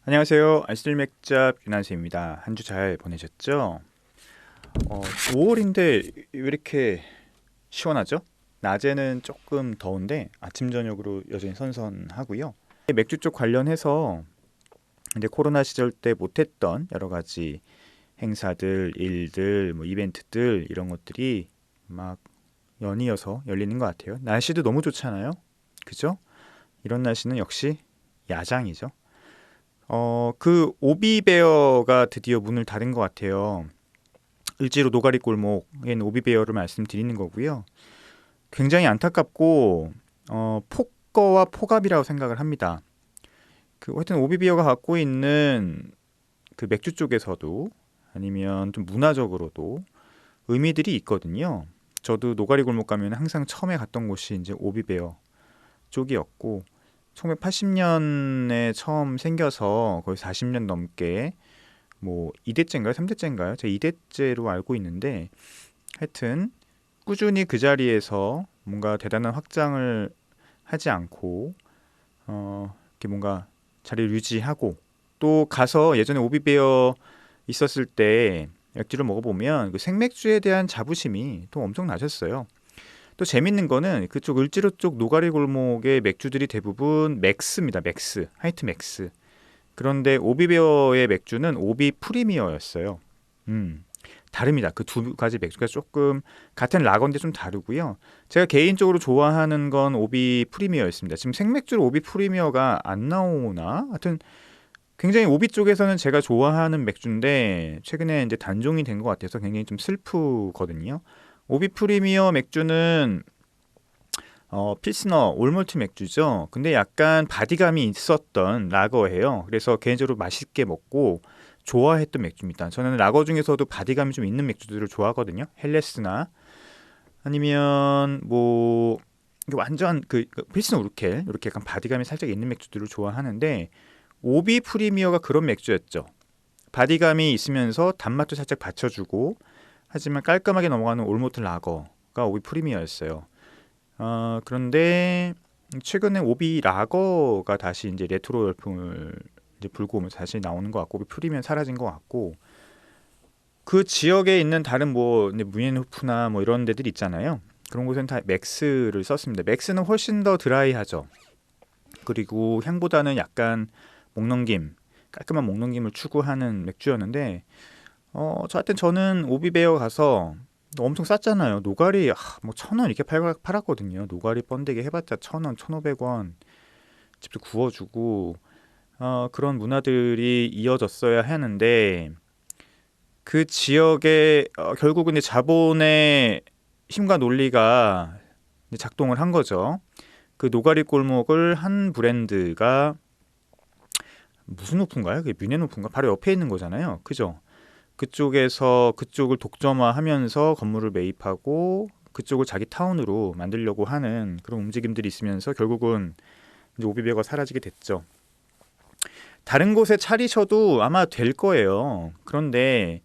안녕하세요. 알쓸맥잡 유난세입니다. 한 주 잘 보내셨죠? 5월인데 왜 이렇게 시원하죠? 낮에는 조금 더운데 아침 저녁으로 여전히 선선하고요. 맥주 쪽 관련해서 이제 코로나 시절 때 못했던 여러 가지 행사들, 일들, 뭐 이벤트들 이런 것들이 막 연이어서 열리는 것 같아요. 날씨도 너무 좋잖아요. 그죠? 이런 날씨는 역시 야장이죠. 그 오비베어가 드디어 문을 닫은 것 같아요. 을지로 노가리 골목엔 오비베어를 말씀드리는 거고요. 굉장히 안타깝고 폭거와 폭압이라고 생각을 합니다. 하여튼 오비베어가 갖고 있는 그 맥주 쪽에서도 아니면 좀 문화적으로도 의미들이 있거든요. 저도 노가리 골목 가면 항상 처음에 갔던 곳이 이제 오비베어 쪽이었고 1980년에 처음 생겨서 거의 40년 넘게 뭐 2대째인가요? 3대째인가요? 제가 2대째로 알고 있는데 하여튼 꾸준히 그 자리에서 뭔가 대단한 확장을 하지 않고 이렇게 뭔가 자리를 유지하고 또 가서 예전에 오비베어 있었을 때 맥주를 먹어보면 그 생맥주에 대한 자부심이 또 엄청 나셨어요. 또 재밌는 거는 그쪽 을지로 쪽 노가리 골목의 맥주들이 대부분 맥스입니다. 맥스, 하이트 맥스. 그런데 오비베어의 맥주는 오비 프리미어였어요. 음, 다릅니다. 그 두 가지 맥주가 조금 같은 라거인데 좀 다르고요. 제가 개인적으로 좋아하는 건 오비 프리미어였습니다. 지금 생맥주로 오비 프리미어가 안 나오나? 하여튼 굉장히 오비 쪽에서는 제가 좋아하는 맥주인데 최근에 이제 단종이 된 것 같아서 굉장히 좀 슬프거든요. 오비 프리미어 맥주는 필스너 올몰트 맥주죠. 근데 약간 바디감이 있었던 라거예요. 그래서 개인적으로 맛있게 먹고 좋아했던 맥주입니다. 저는 라거 중에서도 바디감이 좀 있는 맥주들을 좋아하거든요. 헬레스나 아니면 뭐 이게 완전 그 필스너 우르켈 이렇게 약간 바디감이 살짝 있는 맥주들을 좋아하는데 오비 프리미어가 그런 맥주였죠. 바디감이 있으면서 단맛도 살짝 받쳐주고 하지만 깔끔하게 넘어가는 올몰트 라거가 오비 프리미어였어요. 그런데 최근에 오비 라거가 다시 이제 레트로 열풍을 이제 불고 오면서 다시 나오는 것 같고 오비 프리미엄 사라진 것 같고 그 지역에 있는 다른 뭐 무엔호프나 뭐 이런 데들 있잖아요. 그런 곳은 다 맥스를 썼습니다. 맥스는 훨씬 더 드라이하죠. 그리고 향보다는 약간 목넘김, 깔끔한 목넘김을 추구하는 맥주였는데 하여튼 저는 오비베어 가서 엄청 쌌잖아요. 노가리 뭐 1,000원 이렇게 팔았거든요. 노가리 번데기 해봤자 1,000원, 1,500원 집도 구워주고 그런 문화들이 이어졌어야 하는데 그 지역에 결국은 이제 자본의 힘과 논리가 이제 작동을 한 거죠. 그 노가리 골목을 한 브랜드가 무슨 오픈가요? 그게 뮌헨 오픈가? 바로 옆에 있는 거잖아요. 그죠? 그쪽에서 그쪽을 독점화하면서 건물을 매입하고 그쪽을 자기 타운으로 만들려고 하는 그런 움직임들이 있으면서 결국은 이제 오비베어가 사라지게 됐죠. 다른 곳에 차리셔도 아마 될 거예요. 그런데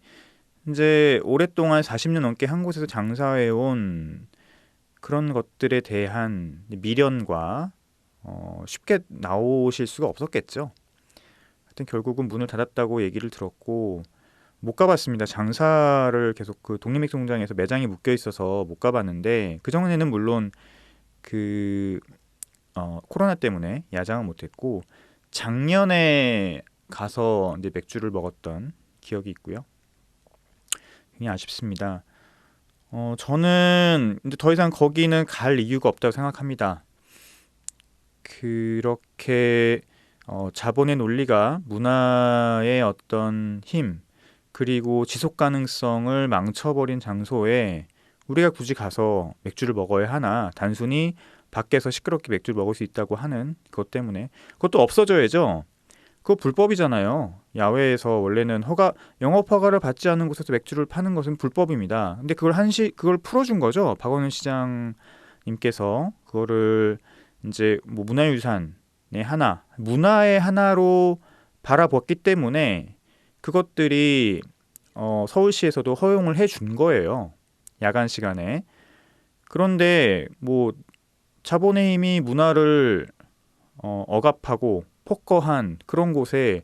이제 오랫동안 40년 넘게 한 곳에서 장사해온 그런 것들에 대한 미련과 쉽게 나오실 수가 없었겠죠. 하여튼 결국은 문을 닫았다고 얘기를 들었고 못 가봤습니다. 장사를 계속 그 독립맥주공장에서 매장이 묶여 있어서 못 가봤는데 그 전에는 물론 그 코로나 때문에 야장을 못했고 작년에 가서 이제 맥주를 먹었던 기억이 있고요. 굉장히 아쉽습니다. 저는 이제 더 이상 거기는 갈 이유가 없다고 생각합니다. 그렇게 자본의 논리가 문화의 어떤 힘 그리고 지속 가능성을 망쳐버린 장소에 우리가 굳이 가서 맥주를 먹어야 하나 단순히 밖에서 시끄럽게 맥주를 먹을 수 있다고 하는 그것 때문에 그것도 없어져야죠. 그거 불법이잖아요. 야외에서 원래는 영업 허가를 받지 않은 곳에서 맥주를 파는 것은 불법입니다. 근데 그걸 풀어준 거죠. 박원순 시장님께서 그거를 이제 뭐 문화유산의 문화의 하나로 바라봤기 때문에 그것들이 서울시에서도 허용을 해준 거예요. 야간 시간에. 그런데 뭐 자본의 힘이 문화를 억압하고 폭거한 그런 곳에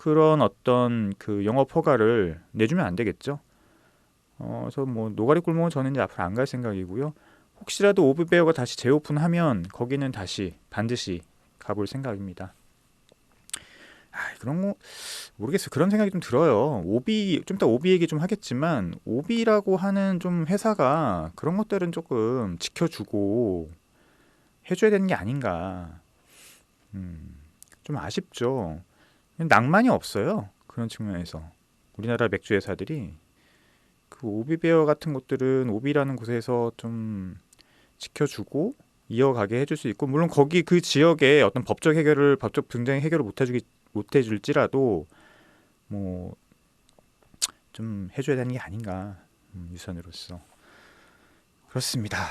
그런 어떤 그 영업 허가를 내주면 안 되겠죠. 그래서 뭐 노가리 골목은 저는 이제 앞으로 안 갈 생각이고요. 혹시라도 오비베어가 다시 재오픈하면 거기는 다시 반드시 가볼 생각입니다. 그런 거 모르겠어요. 그런 생각이 좀 들어요. 오비 좀 이따 오비 얘기 좀 하겠지만 오비라고 하는 좀 회사가 그런 것들은 조금 지켜주고 해줘야 되는 게 아닌가. 좀 아쉽죠. 낭만이 없어요. 그런 측면에서 우리나라 맥주 회사들이 그 오비베어 같은 것들은 오비라는 곳에서 좀 지켜주고 이어가게 해줄 수 있고 물론 거기 그 지역에 어떤 법적 분쟁 해결을 못 해줄지라도 뭐 좀 해줘야 되는 게 아닌가 유선으로서 그렇습니다.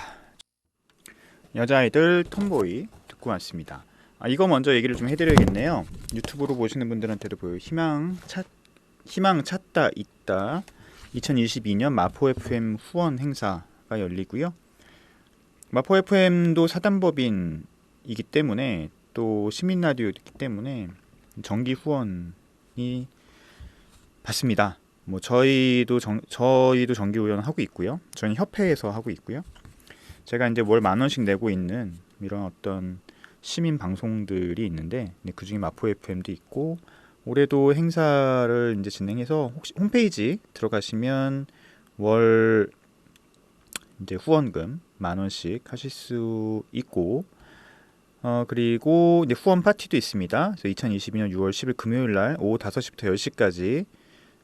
여자아이들 톰보이 듣고 왔습니다. 이거 먼저 얘기를 좀 해드려야겠네요. 유튜브로 보시는 분들한테도 보여요. 희망 찾다 있다 2022년 마포 FM 후원 행사가 열리고요. 마포 FM도 사단법인이기 때문에 또 시민 라디오이기 때문에 정기 후원이 받습니다. 뭐 저희도 정기 후원 하고 있고요. 저희는 협회에서 하고 있고요. 제가 이제 월 10,000원씩 내고 있는 이런 어떤 시민 방송들이 있는데 그 중에 마포 FM도 있고 올해도 행사를 이제 진행해서 혹시 홈페이지 들어가시면 월 이제 후원금 10,000원씩 하실 수 있고 그리고 이제 후원 파티도 있습니다. 그래서 2022년 6월 10일 금요일 날 오후 5시부터 10시까지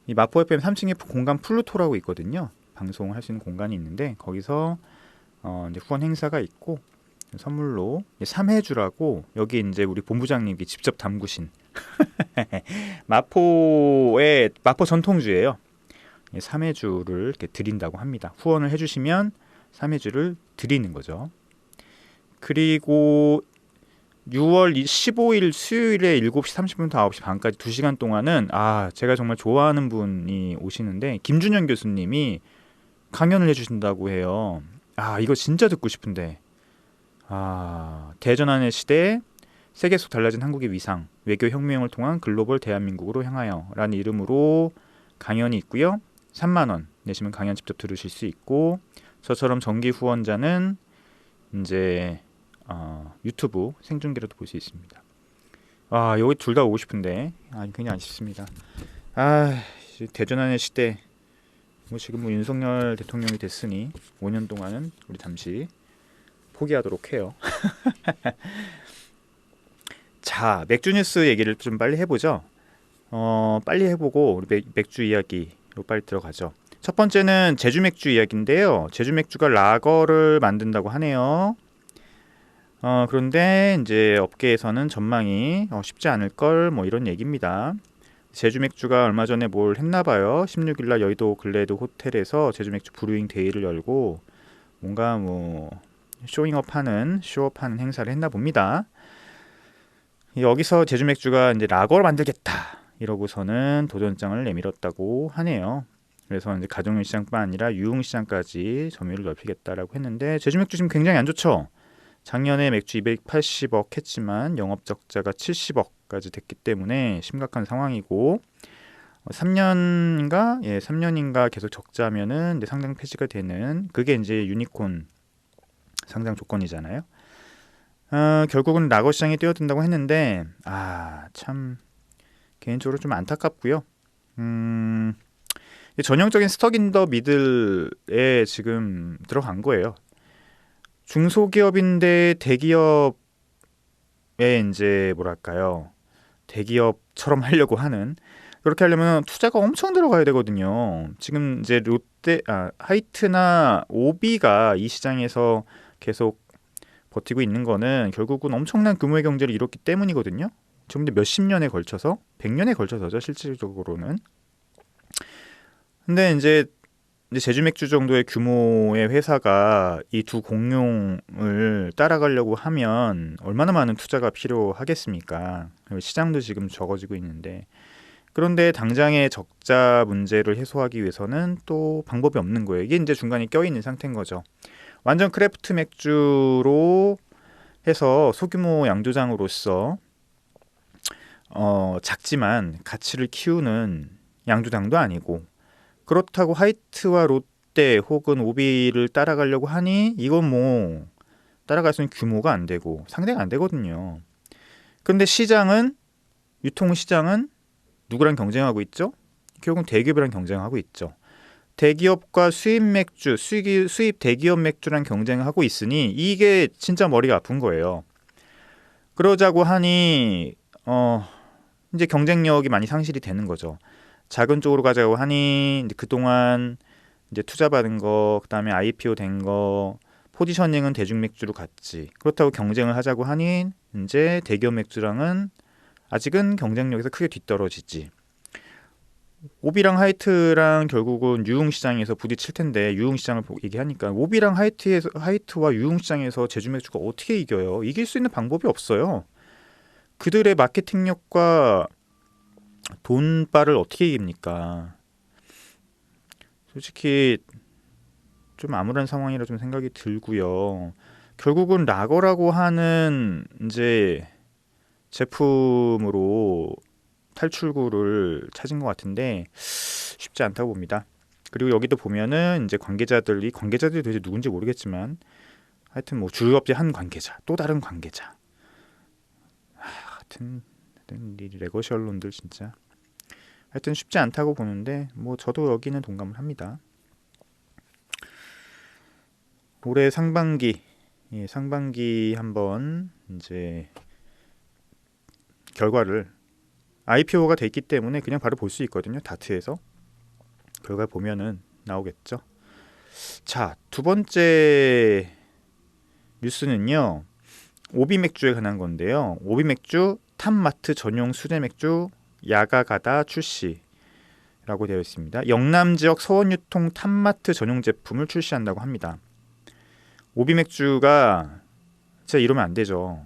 이 마포 FM 3층에 공간 플루토라고 있거든요. 방송할 수 있는 공간이 있는데 거기서 이제 후원 행사가 있고 선물로 3회주라고 여기 이제 우리 본부장님이 직접 담그신 마포 전통주예요. 3회주를 이렇게 드린다고 합니다. 후원을 해주시면 3회주를 드리는 거죠. 그리고 6월 15일 수요일에 7시 30분부터 9시 반까지 2시간 동안은 제가 정말 좋아하는 분이 오시는데 김준현 교수님이 강연을 해주신다고 해요. 이거 진짜 듣고 싶은데 대전환의 시대에 세계 속 달라진 한국의 위상 외교 혁명을 통한 글로벌 대한민국으로 향하여 라는 이름으로 강연이 있고요. 30,000원 내시면 강연 직접 들으실 수 있고 저처럼 정기 후원자는 이제 유튜브 생중계로도 볼 수 있습니다. 여기 둘 다 오고 싶은데 그냥 아쉽습니다. 대전환의 시대 지금 윤석열 대통령이 됐으니 5년 동안은 우리 잠시 포기하도록 해요. 자, 맥주 뉴스 얘기를 좀 빨리 해보죠. 빨리 해보고 우리 맥주 이야기로 빨리 들어가죠. 첫 번째는 제주 맥주 이야기인데요. 제주 맥주가 라거를 만든다고 하네요. 그런데 이제 업계에서는 전망이 쉽지 않을 걸 이런 얘기입니다. 제주 맥주가 얼마 전에 뭘 했나봐요. 16일날 여의도 글래드 호텔에서 제주 맥주 브루잉 데이를 열고 뭔가 쇼업하는 행사를 했나 봅니다. 여기서 제주 맥주가 이제 라거를 만들겠다 이러고서는 도전장을 내밀었다고 하네요. 그래서 이제 가정용 시장뿐만 아니라 유흥 시장까지 점유율을 넓히겠다라고 했는데 제주 맥주 지금 굉장히 안 좋죠. 작년에 맥주 280억 했지만 영업 적자가 70억까지 됐기 때문에 심각한 상황이고 3년인가 계속 적자면은 이제 상장 폐지가 되는 그게 이제 유니콘 상장 조건이잖아요. 결국은 라거 시장에 뛰어든다고 했는데 참 개인적으로 좀 안타깝고요. 전형적인 스톡 인 더 미들에 지금 들어간 거예요. 중소기업인데 대기업에 이제 대기업처럼 하려고 하는 그렇게 하려면 투자가 엄청 들어가야 되거든요. 지금 이제 하이트나 오비가 이 시장에서 계속 버티고 있는 거는 결국은 엄청난 규모의 경제를 이뤘기 때문이거든요. 지금 몇십 년에 걸쳐서 100년에 걸쳐서죠, 실질적으로는. 근데 이제 제주 맥주 정도의 규모의 회사가 이 두 공룡을 따라가려고 하면 얼마나 많은 투자가 필요하겠습니까? 시장도 지금 적어지고 있는데 그런데 당장의 적자 문제를 해소하기 위해서는 또 방법이 없는 거예요. 이게 이제 중간에 껴있는 상태인 거죠. 완전 크래프트 맥주로 해서 소규모 양조장으로서 작지만 가치를 키우는 양조장도 아니고, 그렇다고 하이트와 롯데 혹은 오비를 따라가려고 하니 이건 뭐 따라갈 수 있는 규모가 안 되고 상대가 안 되거든요. 그런데 유통시장은 누구랑 경쟁하고 있죠? 결국은 대기업이랑 경쟁하고 있죠. 대기업과 수입 대기업 맥주랑 경쟁하고 있으니 이게 진짜 머리가 아픈 거예요. 그러자고 하니 이제 경쟁력이 많이 상실이 되는 거죠. 작은 쪽으로 가자고 하니 이제 그동안 이제 투자받은 거, 그다음에 IPO 된 거, 포지셔닝은 대중 맥주로 갔지. 그렇다고 경쟁을 하자고 하니 이제 대기업 맥주랑은 아직은 경쟁력에서 크게 뒤떨어지지. 오비랑 하이트랑 결국은 유흥시장에서 부딪힐 텐데, 유흥시장을 얘기하니까 오비랑 하이트와 유흥시장에서 제주 맥주가 어떻게 이겨요? 이길 수 있는 방법이 없어요. 그들의 마케팅력과 돈바를 어떻게 이깁니까? 솔직히 좀 암울한 상황이라 좀 생각이 들고요. 결국은 라거라고 하는 이제 제품으로 탈출구를 찾은 것 같은데 쉽지 않다고 봅니다. 그리고 여기도 보면은 이제 관계자들이 도대체 누군지 모르겠지만 하여튼 뭐 주류업체 한 관계자, 또 다른 관계자, 하여튼 이 레거시 언론들 진짜 하여튼 쉽지 않다고 보는데 뭐 저도 여기는 동감을 합니다. 올해 상반기 한번 이제 결과를 IPO가 돼 있기 때문에 그냥 바로 볼 수 있거든요. 다트에서 결과 보면은 나오겠죠. 자, 두 번째 뉴스는요. 오비 맥주에 관한 건데요. 오비 맥주 탑마트 전용 수제 맥주 야가가다 출시라고 되어 있습니다. 영남 지역 서원 유통 탑마트 전용 제품을 출시한다고 합니다. 오비 맥주가 진짜 이러면 안 되죠.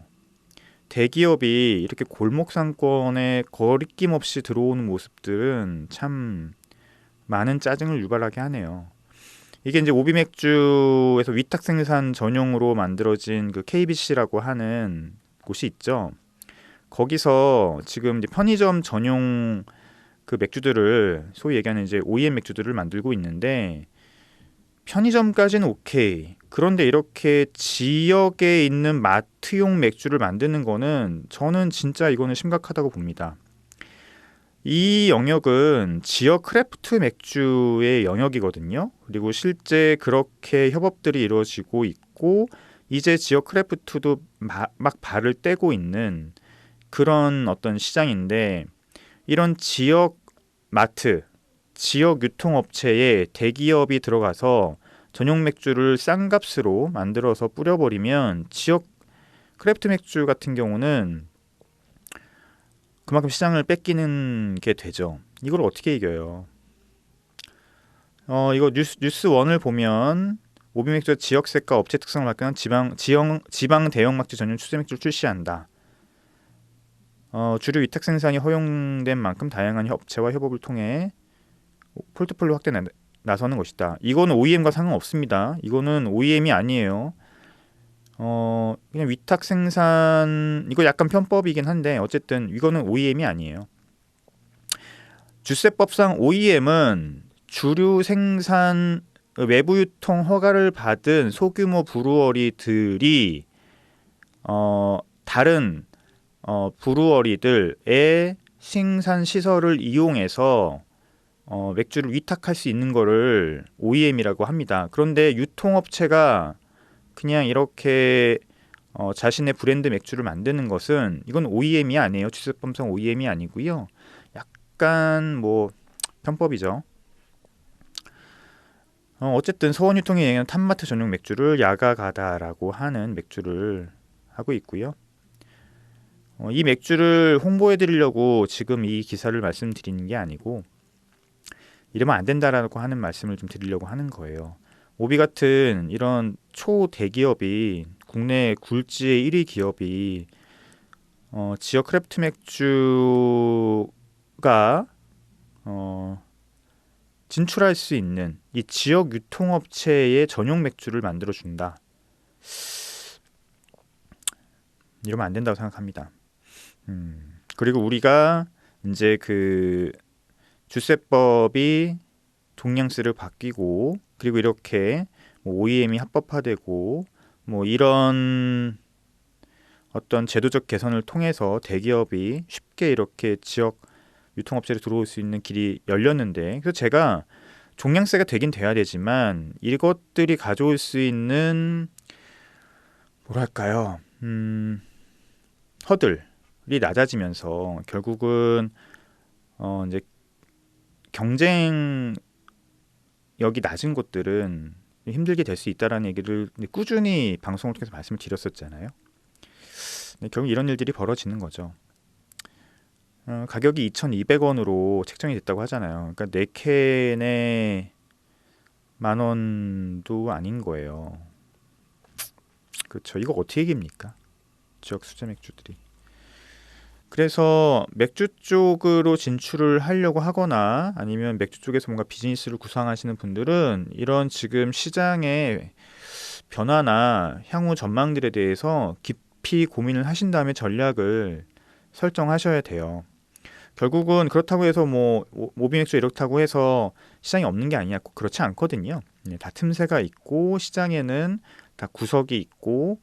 대기업이 이렇게 골목 상권에 거리낌 없이 들어오는 모습들은 참 많은 짜증을 유발하게 하네요. 이게 이제 오비 맥주에서 위탁 생산 전용으로 만들어진 그 KBC라고 하는 곳이 있죠. 거기서 지금 이제 편의점 전용 그 맥주들을 소위 얘기하는 이제 OEM 맥주들을 만들고 있는데 편의점까지는 오케이. 그런데 이렇게 지역에 있는 마트용 맥주를 만드는 거는 저는 진짜 이거는 심각하다고 봅니다. 이 영역은 지역 크래프트 맥주의 영역이거든요. 그리고 실제 그렇게 협업들이 이루어지고 있고 이제 지역 크래프트도 막 발을 떼고 있는 그런 어떤 시장인데 이런 지역 마트, 지역 유통업체에 대기업이 들어가서 전용 맥주를 싼 값으로 만들어서 뿌려버리면 지역 크래프트 맥주 같은 경우는 그만큼 시장을 뺏기는 게 되죠. 이걸 어떻게 이겨요? 이거 뉴스 원을 보면 오비 맥주 지역색과 업체 특성을 바꾸는 지방 대형 맥주 전용 수제 맥주를 출시한다. 주류 위탁 생산이 허용된 만큼 다양한 업체와 협업을 통해 포트폴리오 확대 나서는 것이다. 이거는 OEM과 상관없습니다. 이거는 OEM이 아니에요. 그냥 위탁 생산 이거 약간 편법이긴 한데 어쨌든 이거는 OEM이 아니에요. 주세법상 OEM은 주류 생산 외부 유통 허가를 받은 소규모 브루어리들이 다른 브루어리들의 생산 시설을 이용해서 맥주를 위탁할 수 있는 거를 OEM이라고 합니다. 그런데 유통업체가 그냥 이렇게 자신의 브랜드 맥주를 만드는 것은 이건 OEM이 아니에요. 주세법상 OEM이 아니고요. 약간 뭐 편법이죠. 어쨌든 서원유통이 얘기하는 탑마트 전용 맥주를 야가가다라고 하는 맥주를 하고 있고요. 이 맥주를 홍보해 드리려고 지금 이 기사를 말씀드리는 게 아니고 이러면 안 된다라고 하는 말씀을 좀 드리려고 하는 거예요. 오비 같은 이런 초대기업이 국내 굴지의 1위 기업이 지역 크래프트 맥주가 진출할 수 있는 이 지역 유통업체의 전용 맥주를 만들어준다. 이러면 안 된다고 생각합니다. 그리고 우리가 이제 그 주세법이 동량세를 바뀌고 그리고 이렇게 뭐 OEM이 합법화되고 뭐 이런 어떤 제도적 개선을 통해서 대기업이 쉽게 이렇게 지역 유통업체로 들어올 수 있는 길이 열렸는데, 그래서 제가 종량세가 되긴 돼야 되지만 이것들이 가져올 수 있는 뭐랄까요, 허들이 낮아지면서 결국은 이제 경쟁력이 낮은 곳들은 힘들게 될 수 있다라는 얘기를 꾸준히 방송을 통해서 말씀을 드렸었잖아요. 결국 이런 일들이 벌어지는 거죠. 가격이 2,200원으로 책정이 됐다고 하잖아요. 그러니까 4캔에 10,000원도 아닌 거예요. 그렇죠. 이거 어떻게 이깁니까? 지역 수제 맥주들이. 그래서 맥주 쪽으로 진출을 하려고 하거나 아니면 맥주 쪽에서 뭔가 비즈니스를 구상하시는 분들은 이런 지금 시장의 변화나 향후 전망들에 대해서 깊이 고민을 하신 다음에 전략을 설정하셔야 돼요. 결국은 그렇다고 해서 뭐 모비맥주 이렇다고 해서 시장이 없는 게 아니야. 그렇지 않거든요. 다 틈새가 있고 시장에는 다 구석이 있고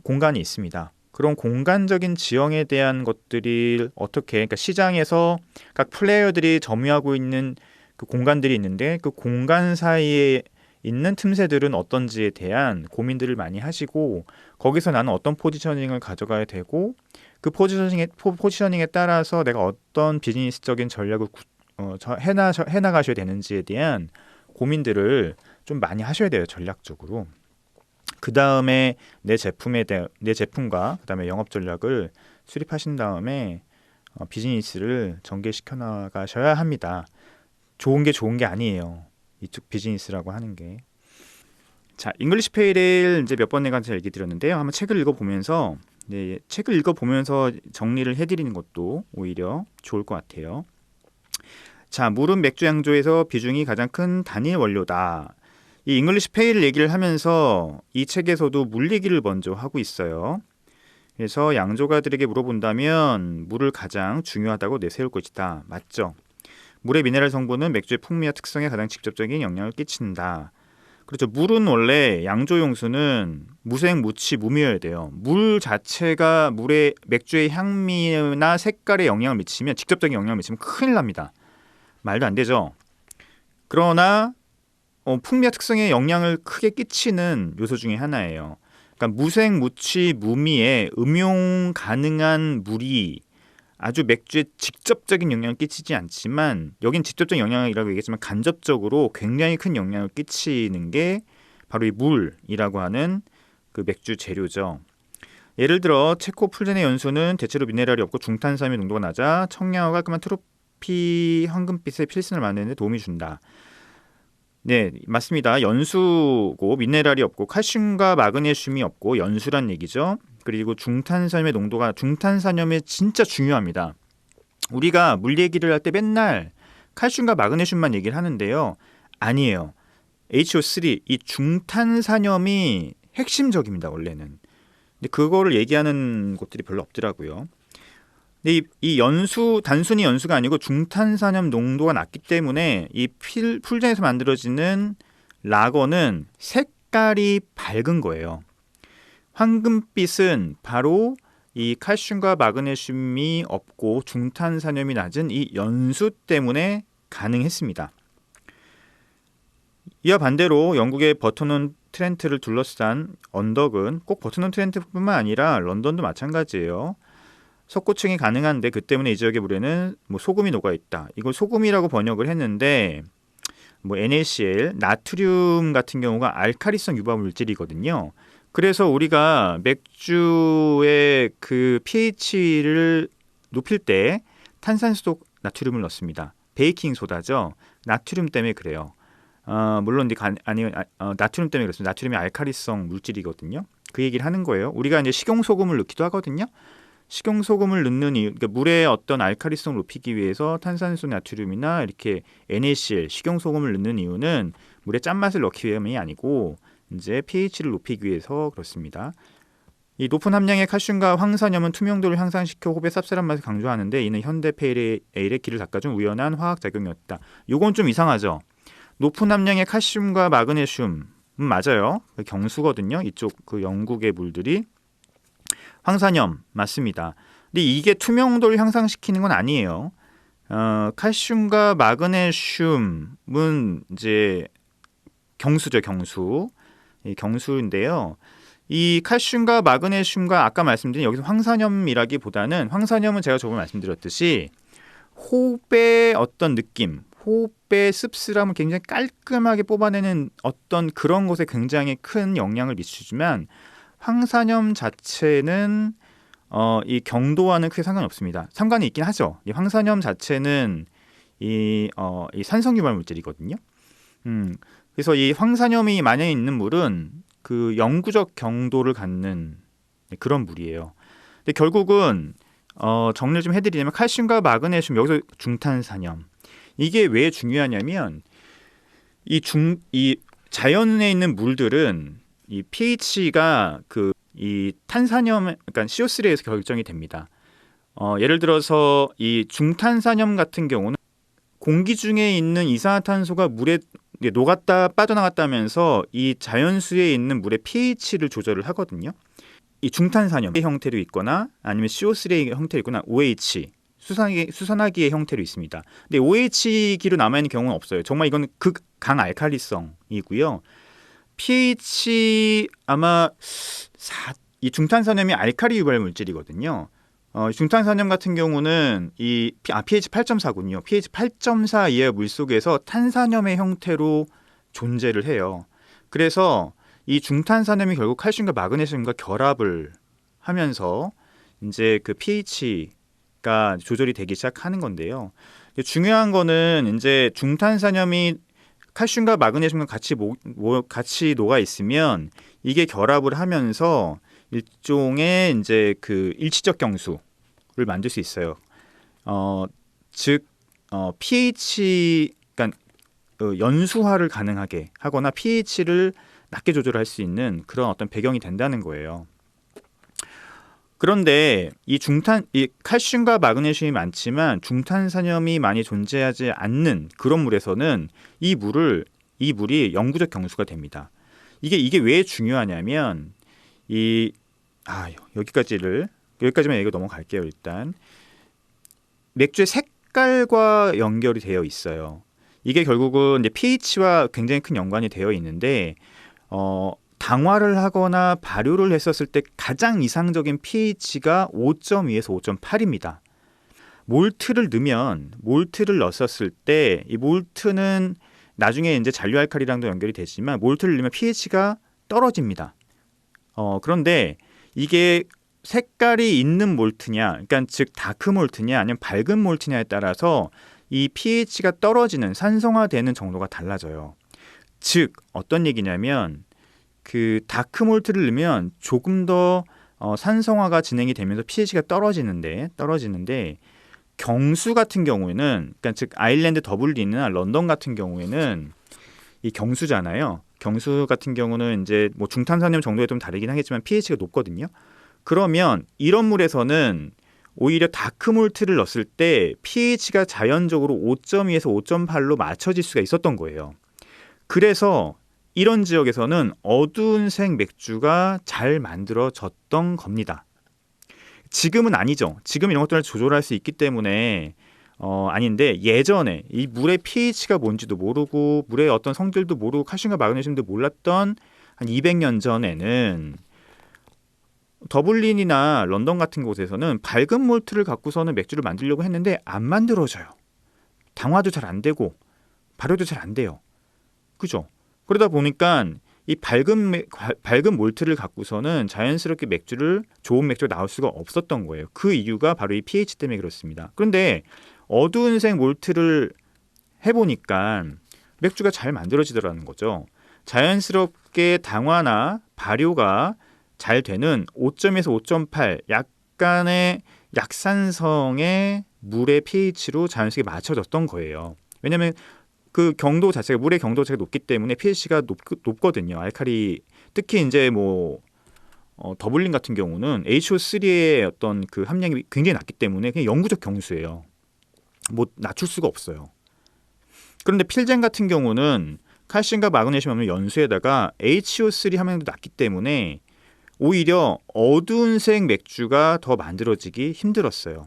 공간이 있습니다. 그런 공간적인 지형에 대한 것들이 어떻게, 그러니까 시장에서 각 플레이어들이 점유하고 있는 그 공간들이 있는데 그 공간 사이에 있는 틈새들은 어떤지에 대한 고민들을 많이 하시고 거기서 나는 어떤 포지셔닝을 가져가야 되고 그 포지셔닝에 따라서 내가 어떤 비즈니스적인 전략을 해나가셔야 되는지에 대한 고민들을 좀 많이 하셔야 돼요. 전략적으로. 그 다음에 내 제품과 그 다음에 영업 전략을 수립하신 다음에 비즈니스를 전개시켜 나가셔야 합니다. 좋은 게 좋은 게 아니에요. 이쪽 비즈니스라고 하는 게. 자, 잉글리시 페일을 이제 몇 번 내가 얘기 드렸는데요. 한번 책을 읽어보면서 책을 읽어보면서 정리를 해드리는 것도 오히려 좋을 것 같아요. 자, 물은 맥주 양조에서 비중이 가장 큰 단일 원료다. 이 잉글리시 페일을 얘기를 하면서 이 책에서도 물 얘기를 먼저 하고 있어요. 그래서 양조가들에게 물어본다면 물을 가장 중요하다고 내세울 것이다. 맞죠? 물의 미네랄 성분은 맥주의 풍미와 특성에 가장 직접적인 영향을 끼친다. 그렇죠. 물은 원래 양조 용수는 무색, 무치, 무미여야 돼요. 물 자체가 맥주의 향미나 색깔에 영향을 미치면, 직접적인 영향을 미치면 큰일 납니다. 말도 안 되죠. 그러나 풍미와 특성에 영향을 크게 끼치는 요소 중에 하나예요. 그러니까 무색, 무치, 무미에 음용 가능한 물이 아주 맥주에 직접적인 영향을 끼치지 않지만, 여긴 직접적인 영향이라고 얘기했지만 간접적으로 굉장히 큰 영향을 끼치는 게 바로 이 물이라고 하는 그 맥주 재료죠. 예를 들어 체코 풀젠의 연수는 대체로 미네랄이 없고 중탄산의 농도가 낮아 청량하고 깔끔한 트로피 황금빛의 필슨을 만드는 데 도움이 준다. 네, 맞습니다. 연수고 미네랄이 없고 칼슘과 마그네슘이 없고 연수란 얘기죠. 그리고 중탄산염의 농도가, 중탄산염이 진짜 중요합니다. 우리가 물 얘기를 할 때 맨날 칼슘과 마그네슘만 얘기를 하는데요. 아니에요. HO3, 이 중탄산염이 핵심적입니다. 원래는. 근데 그거를 얘기하는 곳들이 별로 없더라고요. 근데 이 연수, 단순히 연수가 아니고 중탄산염 농도가 낮기 때문에 이 풀전에서 만들어지는 라거는 색깔이 밝은 거예요. 황금빛은 바로 이 칼슘과 마그네슘이 없고 중탄산염이 낮은 이 연수 때문에 가능했습니다. 이와 반대로 영국의 버터넌 트렌트를 둘러싼 언덕은 꼭 버터넌 트렌트뿐만 아니라 런던도 마찬가지예요. 석고층이 가능한데 그 때문에 이 지역의 물에는 소금이 녹아있다. 이걸 소금이라고 번역을 했는데 NaCl, 나트륨 같은 경우가 알칼리성 유발 물질이거든요. 그래서 우리가 맥주의 그 pH를 높일 때 탄산수도 나트륨을 넣습니다. 베이킹 소다죠. 나트륨 때문에 그래요. 물론 나트륨 때문에 그렇습니다. 나트륨이 알칼리성 물질이거든요. 그 얘기를 하는 거예요. 우리가 이제 식용소금을 넣기도 하거든요. 식용소금을 넣는 이유, 그러니까 물의 어떤 알칼리성을 높이기 위해서 탄산수 나트륨이나 이렇게 NaCl, 식용소금을 넣는 이유는 물의 짠맛을 넣기 위함이 아니고 이제 pH를 높이기 위해서 그렇습니다. 이 높은 함량의 칼슘과 황산염은 투명도를 향상시켜 호흡의 쌉쌀한 맛을 강조하는데 이는 현대 페일의 길을 닦아준 우연한 화학 작용이었다. 이건 좀 이상하죠. 높은 함량의 칼슘과 마그네슘 맞아요. 경수거든요. 이쪽 그 영국의 물들이 황산염 맞습니다. 근데 이게 투명도를 향상시키는 건 아니에요. 칼슘과 마그네슘은 이제 경수죠, 경수. 이 경수인데요. 이 칼슘과 마그네슘과 아까 말씀드린 여기서 황산염이라기보다는 황산염은 제가 저번에 말씀드렸듯이 호흡의 어떤 느낌, 호흡의 씁쓸함을 굉장히 깔끔하게 뽑아내는 어떤 그런 것에 굉장히 큰 영향을 미치지만 황산염 자체는 이 경도와는 크게 상관이 없습니다. 상관이 있긴 하죠. 이 황산염 자체는 이 산성 유발 물질이거든요. 그래서 이 황산염이 많이 있는 물은 그 영구적 경도를 갖는 그런 물이에요. 근데 결국은 정리를 좀 해드리자면 칼슘과 마그네슘 여기서 중탄산염 이게 왜 중요하냐면 이 자연에 있는 물들은 이 pH가 이 탄산염 그러니까 CO3에서 결정이 됩니다. 예를 들어서 이 중탄산염 같은 경우는 공기 중에 있는 이산화탄소가 물에 녹았다 빠져나갔다 하면서 이 자연수에 있는 물의 pH를 조절을 하거든요. 이 중탄산염의 형태로 있거나 아니면 CO3의 형태로 있거나 OH 수산화기의 형태로 있습니다. 근데 OH기로 남아있는 경우는 없어요. 정말 이건 극강 알칼리성이고요. pH 아마 이 중탄산염이 알칼리 유발 물질이거든요. 중탄산염 같은 경우는 pH 8.4군요. pH 8.4 이하의 물속에서 탄산염의 형태로 존재를 해요. 그래서 이 중탄산염이 결국 칼슘과 마그네슘과 결합을 하면서 이제 그 pH가 조절이 되기 시작하는 건데요. 중요한 거는 이제 중탄산염이 칼슘과 마그네슘과 같이 녹아 있으면 이게 결합을 하면서 일종의 이제 그 일치적 경수를 만들 수 있어요. 즉 pH 그러니까 연수화를 가능하게 하거나 pH를 낮게 조절할 수 있는 그런 어떤 배경이 된다는 거예요. 그런데 이 칼슘과 마그네슘이 많지만 중탄산염이 많이 존재하지 않는 그런 물에서는 이 물이 영구적 경수가 됩니다. 이게 왜 중요하냐면 여기까지만 얘기가 넘어갈게요. 일단 맥주의 색깔과 연결이 되어 있어요. 이게 결국은 이제 pH와 굉장히 큰 연관이 되어 있는데 당화를 하거나 발효를 했었을 때 가장 이상적인 pH가 5.2에서 5.8입니다. 몰트를 넣었을 때 이 몰트는 나중에 이제 잔류알칼리랑도 연결이 되지만 몰트를 넣으면 pH가 떨어집니다. 그런데 이게 색깔이 있는 몰트냐, 그러니까 즉 다크 몰트냐 아니면 밝은 몰트냐에 따라서 이 pH가 떨어지는 산성화되는 정도가 달라져요. 즉 어떤 얘기냐면 그 다크 몰트를 넣으면 조금 더 산성화가 진행이 되면서 pH가 떨어지는데 경수 같은 경우에는 그러니까 즉 아일랜드 더블린이나 런던 같은 경우에는 이 경수잖아요. 경수 같은 경우는 이제 뭐 중탄산염 정도에 좀 다르긴 하겠지만 pH가 높거든요. 그러면 이런 물에서는 오히려 다크몰트를 넣었을 때 pH가 자연적으로 5.2에서 5.8로 맞춰질 수가 있었던 거예요. 그래서 이런 지역에서는 어두운 색 맥주가 잘 만들어졌던 겁니다. 지금은 아니죠. 지금 이런 것들을 조절할 수 있기 때문에 아닌데 예전에 이 물의 pH가 뭔지도 모르고 물의 어떤 성질도 모르고 칼슘과 마그네슘도 몰랐던 한 200년 전에는 더블린이나 런던 같은 곳에서는 밝은 몰트를 갖고서는 맥주를 만들려고 했는데 안 만들어져요. 당화도 잘 안 되고 발효도 잘 안 돼요. 그죠? 그러다 보니까 이 밝은 몰트를 갖고서는 자연스럽게 좋은 맥주가 나올 수가 없었던 거예요. 그 이유가 바로 이 pH 때문에 그렇습니다. 그런데 어두운 색 몰트를 해보니까 맥주가 잘 만들어지더라는 거죠. 자연스럽게 당화나 발효가 잘 되는 5.에서 5.8 약간의 약산성의 물의 pH로 자연스럽게 맞춰졌던 거예요. 왜냐하면 그 경도 자체가 물의 경도 자체가 높기 때문에 pH가 높거든요. 알칼리 특히 이제 뭐 더블린 같은 경우는 HO3의 어떤 그 함량이 굉장히 낮기 때문에 그냥 영구적 경수예요. 뭐 낮출 수가 없어요. 그런데 필젠 같은 경우는 칼슘과 마그네슘 없는 연수에다가 HO3 함량도 낮기 때문에 오히려 어두운 색 맥주가 더 만들어지기 힘들었어요.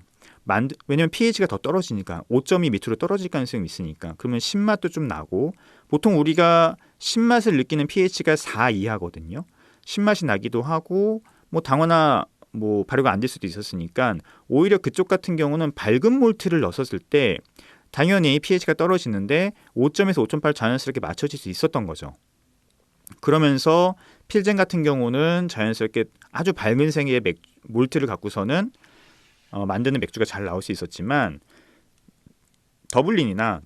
왜냐면 pH가 더 떨어지니까 5.2 밑으로 떨어질 가능성이 있으니까. 그러면 신맛도 좀 나고, 보통 우리가 신맛을 느끼는 pH가 4 이하거든요. 신맛이 나기도 하고 뭐 당화나 뭐 발효가 안 될 수도 있었으니까 오히려 그쪽 같은 경우는 밝은 몰트를 넣었을 때 당연히 pH가 떨어지는데 5.에서 5.8 자연스럽게 맞춰질 수 있었던 거죠. 그러면서 필젠 같은 경우는 자연스럽게 아주 밝은 색의 몰트를 갖고서는 만드는 맥주가 잘 나올 수 있었지만, 더블린이나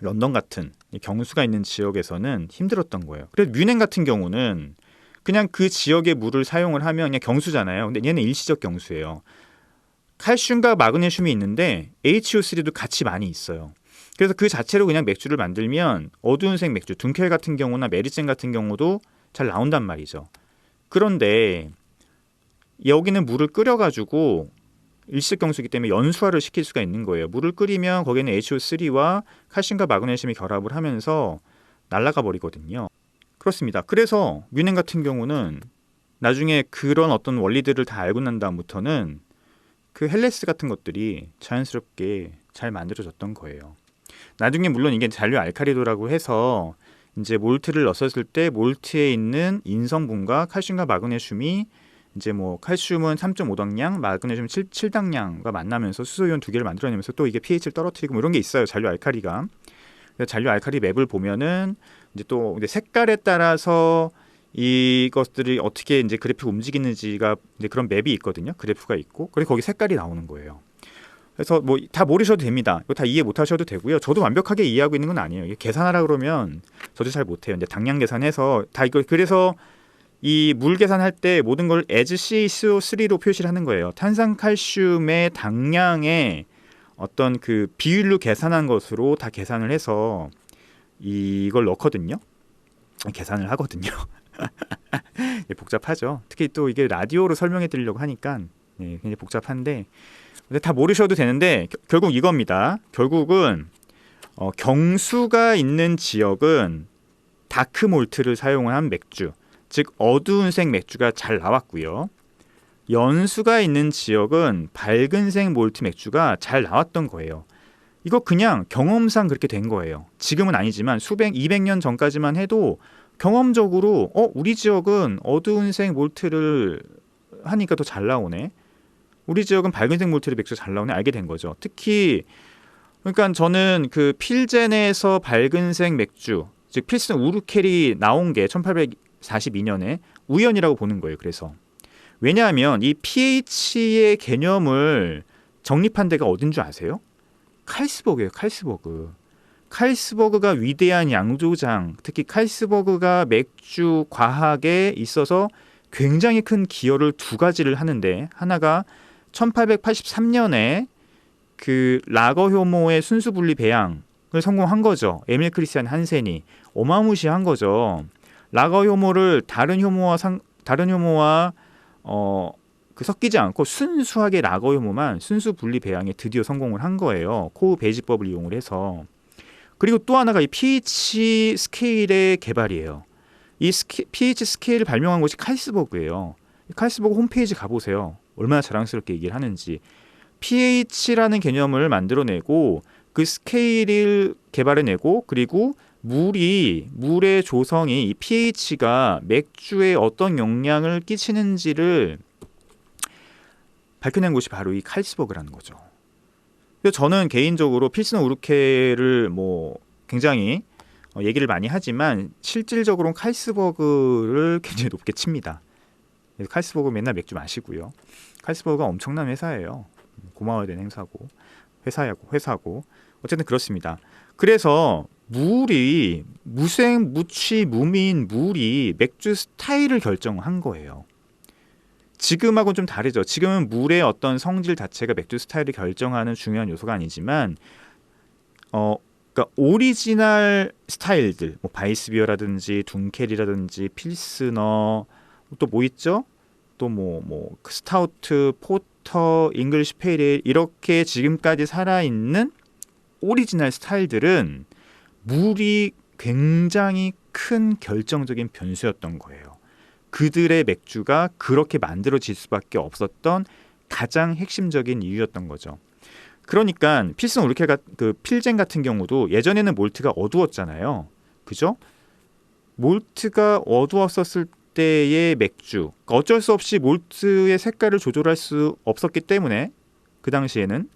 런던 같은 경수가 있는 지역에서는 힘들었던 거예요. 그래서 뮌헨 같은 경우는 그냥 그 지역의 물을 사용을 하면 그냥 경수잖아요. 근데 얘는 일시적 경수예요. 칼슘과 마그네슘이 있는데 HO3도 같이 많이 있어요. 그래서 그 자체로 그냥 맥주를 만들면 어두운 색 맥주, 둔켈 같은 경우나 메리젠 같은 경우도 잘 나온단 말이죠. 그런데 여기는 물을 끓여가지고 일시적 경수이기 때문에 연수화를 시킬 수가 있는 거예요. 물을 끓이면 거기는 HO3와 칼슘과 마그네슘이 결합을 하면서 날아가 버리거든요. 그렇습니다. 그래서 뮌헨 같은 경우는 나중에 그런 어떤 원리들을 다 알고 난 다음부터는 그 헬레스 같은 것들이 자연스럽게 잘 만들어졌던 거예요. 나중에 물론 이게 잔류 알카리도라고 해서 이제 몰트를 넣었을 때 몰트에 있는 인성분과 칼슘과 마그네슘이 이제 뭐 칼슘은 3.5당량, 마그네슘 7당량과 만나면서 수소이온 두 개를 만들어내면서 또 이게 pH를 떨어뜨리고 뭐 이런 게 있어요. 잔류 알카리가. 잔류 알카리 맵을 보면은 이제 또 색깔에 따라서 이것들이 어떻게 이제 그래프가 움직이는지가 이제 그런 맵이 있거든요. 그래프가 있고, 그리고 거기 색깔이 나오는 거예요. 그래서 뭐 다 모르셔도 됩니다. 이거 다 이해 못 하셔도 되고요. 저도 완벽하게 이해하고 있는 건 아니에요. 이게 계산하라 그러면 저도 잘 못해요. 이제 당량 계산해서 다 이거, 그래서 이 물 계산할 때 모든 걸 as CaCO3로 표시를 하는 거예요. 탄산칼슘의 당량의 어떤 그 비율로 계산한 것으로 다 계산을 해서 이걸 넣거든요. 계산을 하거든요. 복잡하죠. 특히 또 이게 라디오로 설명해 드리려고 하니까 굉장히 복잡한데, 근데 다 모르셔도 되는데 결국 이겁니다. 결국은 경수가 있는 지역은 다크 몰트를 사용한 맥주, 즉 어두운색 맥주가 잘 나왔고요. 연수가 있는 지역은 밝은색 몰트 맥주가 잘 나왔던 거예요. 이거 그냥 경험상 그렇게 된 거예요. 지금은 아니지만 200년 전까지만 해도 경험적으로 우리 지역은 어두운색 몰트를 하니까 더 잘 나오네, 우리 지역은 밝은색 몰트를 맥주 잘 나오네, 알게 된 거죠. 특히 그러니까 저는 그 필젠에서 밝은색 맥주, 즉 필슨 우르켈이 나온 게 1842년에 우연이라고 보는 거예요. 그래서 왜냐하면 이 pH의 개념을 정립한 데가 어딘 줄 아세요? 칼스버그예요. 칼스버그. 칼스버그가 위대한 양조장, 특히 칼스버그가 맥주 과학에 있어서 굉장히 큰 기여를 두 가지를 하는데, 하나가 1883년에 그 라거 효모의 순수 분리 배양을 성공한 거죠. 에밀 크리스티안 한센이 어마무시한 거죠. 라거 효모를 다른 효모와 그 섞이지 않고 순수하게 라거 효모만 순수 분리 배양에 드디어 성공을 한 거예요. 코우 배지법을 이용을 해서. 그리고 또 하나가 이 pH 스케일의 개발이에요. 이 pH 스케일을 발명한 곳이 칼스버그예요. 칼스버그 홈페이지 가보세요. 얼마나 자랑스럽게 얘기를 하는지. pH라는 개념을 만들어내고 그 스케일을 개발해내고, 그리고 물의 조성이 이 pH가 맥주에 어떤 영향을 끼치는지를 밝혀낸 곳이 바로 이 칼스버그라는 거죠. 그래서 저는 개인적으로 필스너 우르케를 뭐 굉장히 얘기를 많이 하지만 실질적으로는 칼스버그를 굉장히 높게 칩니다. 그래서 칼스버그 맨날 맥주 마시고요. 칼스버그가 엄청난 회사예요. 고마워야 되는 회사고 어쨌든 그렇습니다. 그래서 무민 물이 맥주 스타일을 결정한 거예요. 지금하고는 좀 다르죠. 지금은 물의 어떤 성질 자체가 맥주 스타일을 결정하는 중요한 요소가 아니지만, 그러니까 오리지널 스타일들, 뭐 바이스비어라든지 둔켈이라든지 필스너, 또 뭐 있죠? 또 뭐 스타우트, 포터, 잉글리시 페일에일 이렇게 지금까지 살아있는 오리지널 스타일들은 물이 굉장히 큰 결정적인 변수였던 거예요. 그들의 맥주가 그렇게 만들어질 수밖에 없었던 가장 핵심적인 이유였던 거죠. 그러니까 필슨 우르켈 그 필젠 같은 경우도 예전에는 몰트가 어두웠잖아요. 그죠? 몰트가 어두웠었을 때의 맥주, 그러니까 어쩔 수 없이 몰트의 색깔을 조절할 수 없었기 때문에 그 당시에는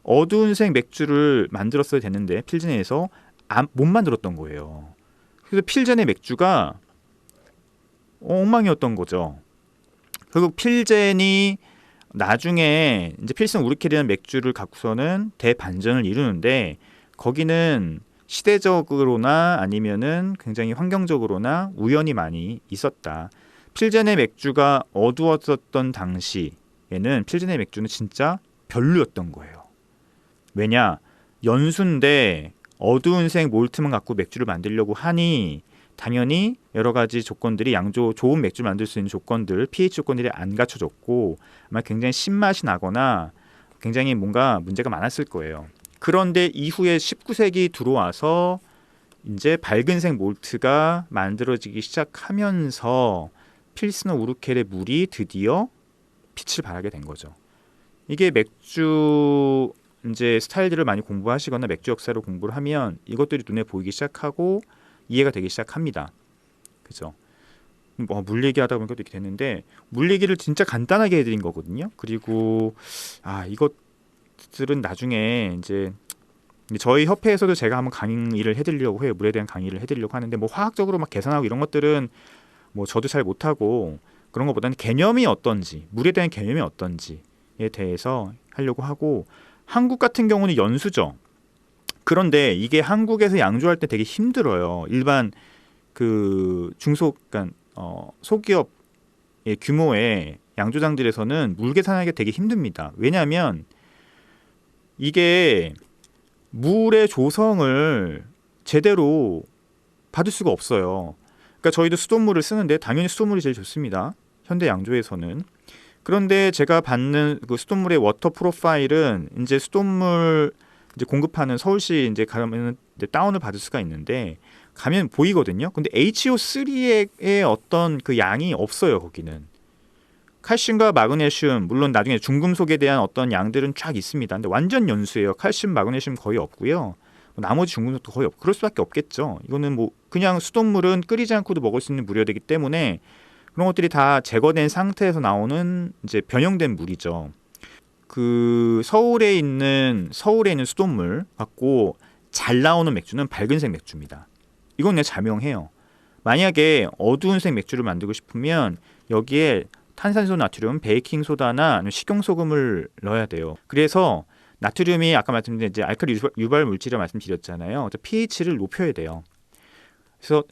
어두운 색 맥주를 만들었어야 됐는데 필젠에서 못 만들었던 거예요. 그래서 필젠의 맥주가 엉망이었던 거죠. 결국 필젠이 나중에 이제 필슨 우르켈이라는 맥주를 갖고서는 대반전을 이루는데 거기는 시대적으로나 아니면은 굉장히 환경적으로나 우연이 많이 있었다. 필젠의 맥주가 어두웠었던 당시에는 필젠의 맥주는 진짜 별로였던 거예요. 왜냐? 연수인데 어두운 색 몰트만 갖고 맥주를 만들려고 하니 당연히 여러 가지 조건들이 좋은 맥주를 만들 수 있는 조건들, pH 조건들이 안 갖춰졌고 아마 굉장히 신맛이 나거나 굉장히 뭔가 문제가 많았을 거예요. 그런데 이후에 19세기 들어와서 이제 밝은색 몰트가 만들어지기 시작하면서 필스너 우르켈의 물이 드디어 빛을 발하게 된 거죠. 이게 맥주 이제 스타일들을 많이 공부하시거나 맥주 역사를 공부를 하면 이것들이 눈에 보이기 시작하고 이해가 되기 시작합니다. 그죠? 물 얘기하다 보니까 이렇게 됐는데 물 얘기를 진짜 간단하게 해드린 거거든요. 그리고 이것들은 나중에 이제 저희 협회에서도 제가 한번 강의를 해드리려고 해요. 물에 대한 강의를 해드리려고 하는데 뭐 화학적으로 막 계산하고 이런 것들은 뭐 저도 잘 못하고 그런 것보다는 개념이 어떤지, 물에 대한 개념이 어떤지에 대해서 하려고 하고 한국 같은 경우는 연수죠. 그런데 이게 한국에서 양조할 때 되게 힘들어요. 일반 그 그러니까 소기업의 규모의 양조장들에서는 물 계산하기가 되게 힘듭니다. 왜냐하면 이게 물의 조성을 제대로 받을 수가 없어요. 그러니까 저희도 수돗물을 쓰는데 당연히 수돗물이 제일 좋습니다. 현대 양조에서는. 그런데 제가 받는 그 수돗물의 워터 프로파일은 이제 수돗물 이제 공급하는 서울시 이제 가면 이제 다운을 받을 수가 있는데 가면 보이거든요. 근데 HO3의 어떤 그 양이 없어요. 거기는 칼슘과 마그네슘, 물론 나중에 중금속에 대한 어떤 양들은 쫙 있습니다. 근데 완전 연수예요. 칼슘, 마그네슘 거의 없고요. 나머지 중금속도 거의 없고 그럴 수밖에 없겠죠. 이거는 뭐 그냥 수돗물은 끓이지 않고도 먹을 수 있는 물이어야 되기 때문에 그런 것들이 다 제거된 상태에서 나오는 이제 변형된 물이죠. 그 서울에 있는 수돗물 갖고 잘 나오는 맥주는 밝은색 맥주입니다. 이건 그냥 자명해요. 만약에 어두운 색 맥주를 만들고 싶으면 여기에 탄산소, 나트륨, 베이킹 소다나 식용소금을 넣어야 돼요. 그래서 나트륨이 아까 말씀드린 이제 알칼리 유발 물질이라 말씀드렸잖아요. pH를 높여야 돼요. 그래서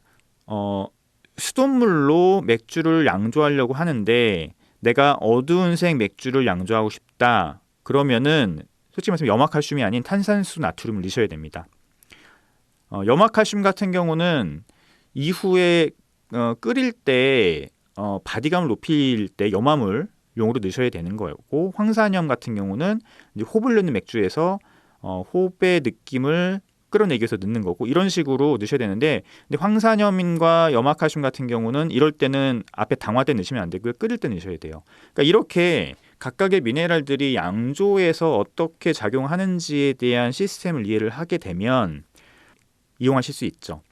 수돗물로 맥주를 양조하려고 하는데 내가 어두운 색 맥주를 양조하고 싶다. 그러면은 솔직히 말하면 염화칼슘이 아닌 탄산수 나트륨을 넣으셔야 됩니다. 염화칼슘 같은 경우는 이후에 끓일 때 바디감을 높일 때 염화물 용으로 넣으셔야 되는 거고 황산염 같은 경우는 이제 호흡을 넣는 맥주에서 호흡의 느낌을 끌어내기 위해서 넣는 거고 이런 식으로 넣으셔야 되는데 근데 황산염과 염화칼슘 같은 경우는 이럴 때는 앞에 당화 때 넣으시면 안 되고요. 끓일 때 넣으셔야 돼요. 그러니까 이렇게 각각의 미네랄들이 양조에서 어떻게 작용하는지에 대한 시스템을 이해를 하게 되면 이용하실 수 있죠.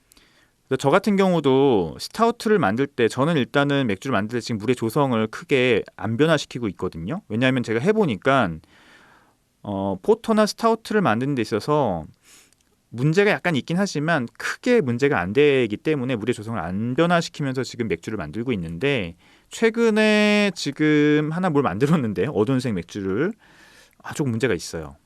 저 같은 경우도 스타우트를 만들 때 저는 일단은 맥주를 만들 때 지금 물의 조성을 크게 안 변화시키고 있거든요. 왜냐하면 제가 해보니까 포터나 스타우트를 만드는 데 있어서 문제가 약간 있긴 하지만 크게 문제가 안 되기 때문에 물의 조성을 안 변화시키면서 지금 맥주를 만들고 있는데 최근에 지금 하나 뭘 만들었는데 어두운색 맥주를 조금 문제가 있어요.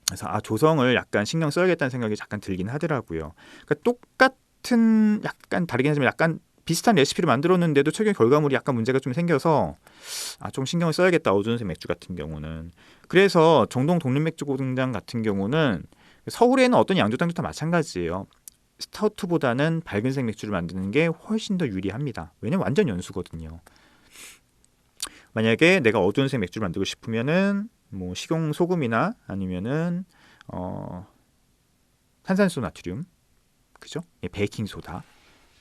그래서 조성을 약간 신경 써야겠다는 생각이 잠깐 들긴 하더라고요. 그러니까 똑같은 약간 다르긴 하지만 약간 비슷한 레시피를 만들었는데도 최근 결과물이 약간 문제가 좀 생겨서 좀 신경을 써야겠다. 어두운색 맥주 같은 경우는. 그래서 정동 독립맥주 공장 같은 경우는 서울에는 어떤 양조장도 다 마찬가지예요. 스타우트보다는 밝은색 맥주를 만드는 게 훨씬 더 유리합니다. 왜냐면 완전 연수거든요. 만약에 내가 어두운색 맥주를 만들고 싶으면은 뭐 식용 소금이나 아니면은 탄산수 나트륨, 그죠? 베이킹 소다,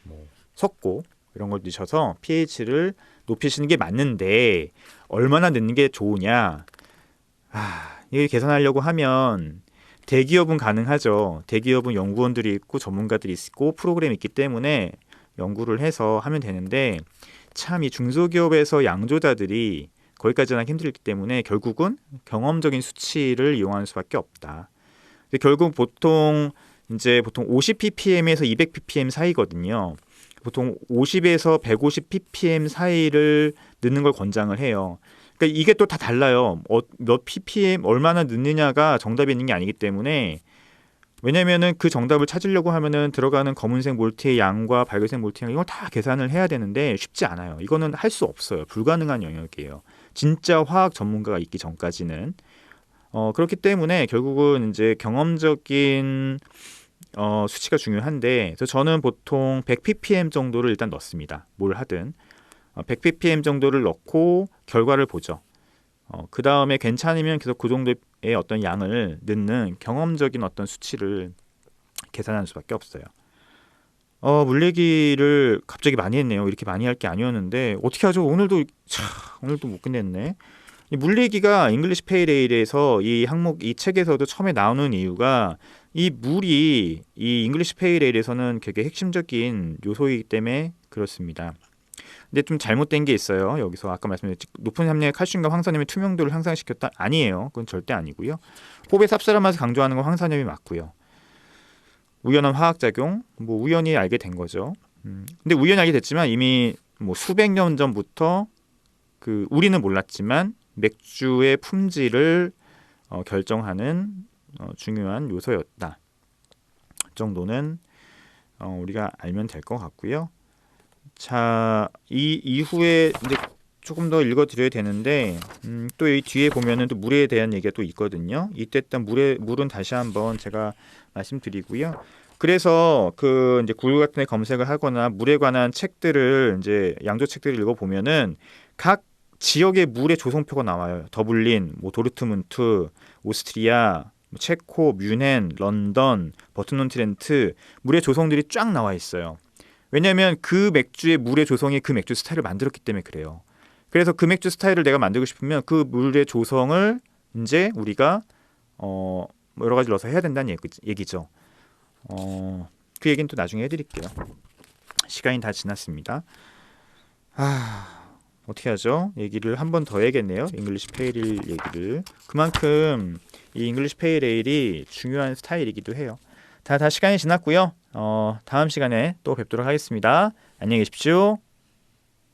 뭐 섞고 이런 걸 넣으셔서 pH를 높이시는 게 맞는데 얼마나 넣는 게 좋으냐? 이게 계산하려고 하면 대기업은 가능하죠. 대기업은 연구원들이 있고 전문가들이 있고 프로그램이 있기 때문에 연구를 해서 하면 되는데 참 이 중소기업에서 양조자들이 거기까지 하기 힘들기 때문에 결국은 경험적인 수치를 이용하는 수밖에 없다. 근데 결국 보통 50ppm에서 200ppm 사이거든요. 보통 50에서 150ppm 사이를 넣는 걸 권장을 해요. 그러니까 이게 또 다 달라요. 몇 ppm 얼마나 넣느냐가 정답이 있는 게 아니기 때문에 왜냐면은 그 정답을 찾으려고 하면은 들어가는 검은색 몰트의 양과 밝은색 몰트의 양 이걸 다 계산을 해야 되는데 쉽지 않아요. 이거는 할 수 없어요. 불가능한 영역이에요. 진짜 화학 전문가가 있기 전까지는 그렇기 때문에 결국은 이제 경험적인 수치가 중요한데 그래서 저는 보통 100ppm 정도를 일단 넣습니다. 뭘 하든 100ppm 정도를 넣고 결과를 보죠. 그 다음에 괜찮으면 계속 그 정도의 어떤 양을 넣는 경험적인 어떤 수치를 계산하는 수밖에 없어요. 물 얘기를 갑자기 많이 했네요. 이렇게 많이 할 게 아니었는데 어떻게 하죠? 오늘도 못 끝냈네. 이 물 얘기가 잉글리시 페일 에일에서 이 항목 이 책에서도 처음에 나오는 이유가 이 물이 이 잉글리시 페일 에일에서는 되게 핵심적인 요소이기 때문에 그렇습니다. 근데 좀 잘못된 게 있어요. 여기서 아까 말씀드렸지 높은 함량의 칼슘과 황산염이 투명도를 향상시켰다 아니에요. 그건 절대 아니고요. 호흡의 쌉쌀한 맛을 강조하는 건 황산염이 맞고요. 우연한 화학작용 뭐 우연히 알게 된 거죠. 근데 우연히 알게 됐지만 이미 뭐 수백 년 전부터 그 우리는 몰랐지만 맥주의 품질을 결정하는 중요한 요소였다 정도는 우리가 알면 될 것 같고요. 자, 이 이후에 이제 조금 더 읽어드려야 되는데 또 이 뒤에 보면은 또 물에 대한 얘기가 또 있거든요. 이때 일단 물은 다시 한번 제가 말씀드리고요. 그래서 그 이제 구글 같은 데 검색을 하거나 물에 관한 책들을 이제 양조 책들을 읽어 보면은 각 지역의 물의 조성표가 나와요. 더블린, 뭐 도르트문트, 오스트리아, 체코, 뮌헨, 런던, 버튼논트렌트 물의 조성들이 쫙 나와 있어요. 왜냐하면 그 맥주의 물의 조성이 그 맥주 스타일을 만들었기 때문에 그래요. 그래서 그 맥주 스타일을 내가 만들고 싶으면 그 물의 조성을 이제 우리가 뭐 여러 가지 넣어서 해야 된다는 얘기죠. 그 얘기는 또 나중에 해드릴게요. 시간이 다 지났습니다. 어떻게 하죠? 얘기를 한 번 더 해야겠네요. 잉글리시 페일 에일 얘기를. 그만큼 이 잉글리시 페일 에일이 중요한 스타일이기도 해요. 다 시간이 지났고요. 다음 시간에 또 뵙도록 하겠습니다. 안녕히 계십시오.